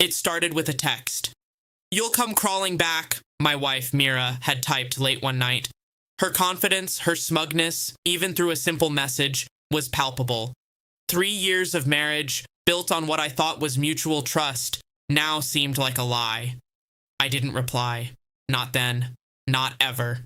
It started with a text. "You'll come crawling back," my wife, Mira, had typed late one night. Her confidence, her smugness, even through a simple message, was palpable. 3 years of marriage, built on what I thought was mutual trust, now seemed like a lie. I didn't reply. Not then. Not ever.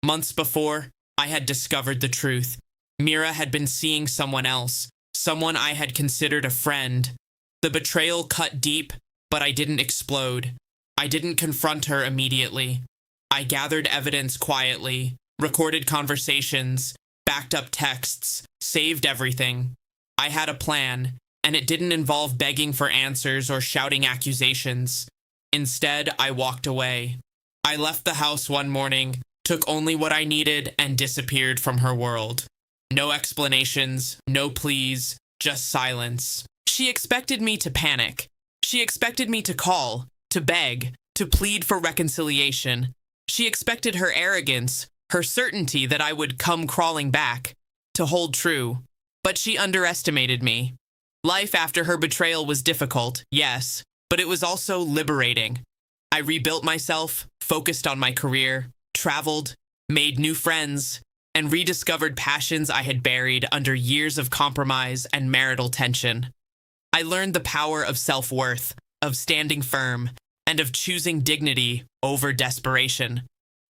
Months before, I had discovered the truth. Mira had been seeing someone else, someone I had considered a friend. The betrayal cut deep, but I didn't explode. I didn't confront her immediately. I gathered evidence quietly, recorded conversations, backed up texts, saved everything. I had a plan, and it didn't involve begging for answers or shouting accusations. Instead, I walked away. I left the house one morning, took only what I needed, and disappeared from her world. No explanations, no pleas, just silence. She expected me to panic. She expected me to call, to beg, to plead for reconciliation. She expected her arrogance, her certainty that I would come crawling back, to hold true. But she underestimated me. Life after her betrayal was difficult, yes, but it was also liberating. I rebuilt myself, focused on my career, traveled, made new friends, and rediscovered passions I had buried under years of compromise and marital tension. I learned the power of self-worth, of standing firm, and of choosing dignity over desperation.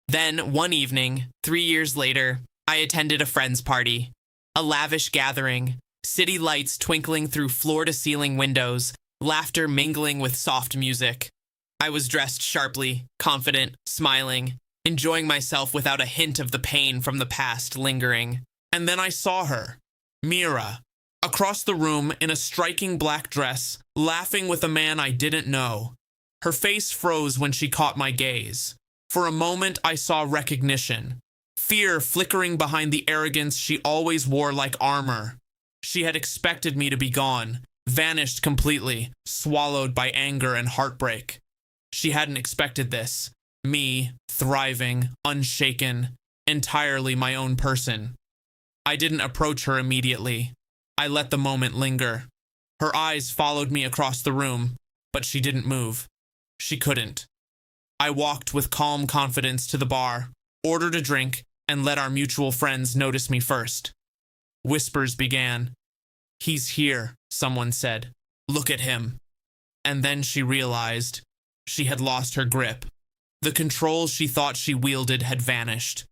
Then, one evening, 3 years later, I attended a friend's party. A lavish gathering, city lights twinkling through floor-to-ceiling windows, laughter mingling with soft music. I was dressed sharply, confident, smiling, enjoying myself without a hint of the pain from the past lingering. And then I saw her, Mira, across the room in a striking black dress, laughing with a man I didn't know. Her face froze when she caught my gaze. For a moment, I saw recognition, fear flickering behind the arrogance she always wore like armor. She had expected me to be gone, vanished completely, swallowed by anger and heartbreak. She hadn't expected this. Me, thriving, unshaken, entirely my own person. I didn't approach her immediately. I let the moment linger. Her eyes followed me across the room, but she didn't move. She couldn't. I walked with calm confidence to the bar, ordered a drink, and let our mutual friends notice me first. Whispers began. "He's here," someone said. "Look at him." And then she realized she had lost her grip. The control she thought she wielded had vanished.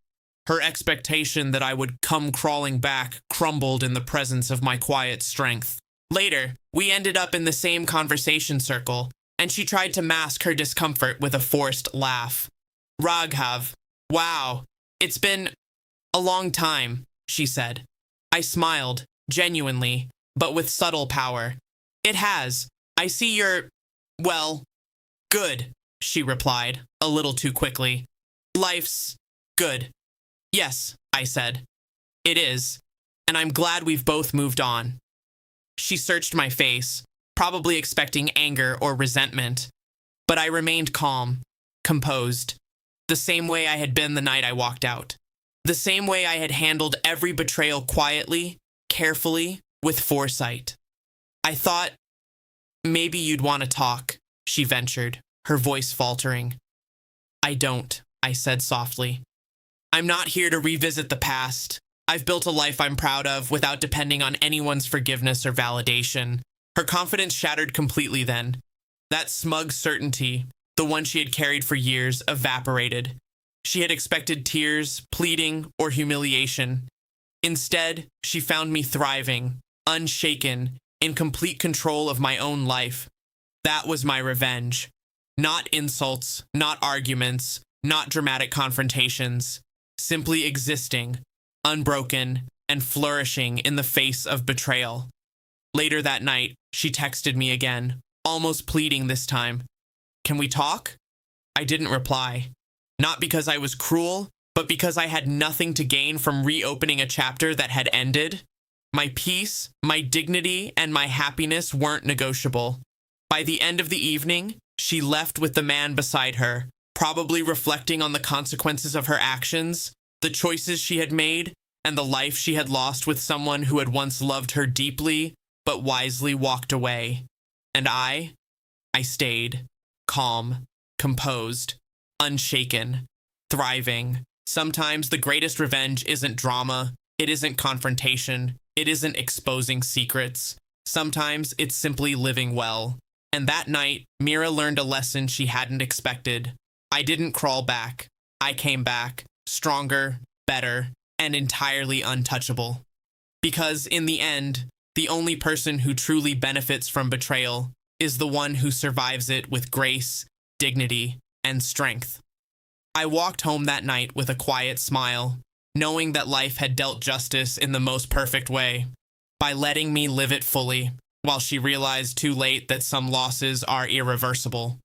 Her expectation that I would come crawling back crumbled in the presence of my quiet strength. Later, we ended up in the same conversation circle, and she tried to mask her discomfort with a forced laugh. "Raghav, wow, it's been a long time," she said. I smiled, genuinely, but with subtle power. "It has. I see you're, well, good," she replied, a little too quickly. "Life's good." "Yes," I said. "It is, and I'm glad we've both moved on." She searched my face, probably expecting anger or resentment, but I remained calm, composed, the same way I had been the night I walked out, the same way I had handled every betrayal quietly, carefully, with foresight. "I thought maybe you'd want to talk," she ventured, her voice faltering. "I don't," I said softly. "I'm not here to revisit the past. I've built a life I'm proud of without depending on anyone's forgiveness or validation." Her confidence shattered completely then. That smug certainty, the one she had carried for years, evaporated. She had expected tears, pleading, or humiliation. Instead, she found me thriving, unshaken, in complete control of my own life. That was my revenge. Not insults, not arguments, not dramatic confrontations. Simply existing, unbroken, and flourishing in the face of betrayal. Later that night, she texted me again, almost pleading this time. "Can we talk?" I didn't reply. Not because I was cruel, but because I had nothing to gain from reopening a chapter that had ended. My peace, my dignity, and my happiness weren't negotiable. By the end of the evening, she left with the man beside her, probably reflecting on the consequences of her actions, the choices she had made, and the life she had lost with someone who had once loved her deeply, but wisely walked away. And I I stayed, calm, composed, unshaken, thriving. Sometimes the greatest revenge isn't drama, it isn't confrontation, it isn't exposing secrets. Sometimes it's simply living well. And that night, Mira learned a lesson she hadn't expected. I didn't crawl back. I came back, stronger, better, and entirely untouchable. Because in the end, the only person who truly benefits from betrayal is the one who survives it with grace, dignity, and strength. I walked home that night with a quiet smile, knowing that life had dealt justice in the most perfect way, by letting me live it fully, while she realized too late that some losses are irreversible.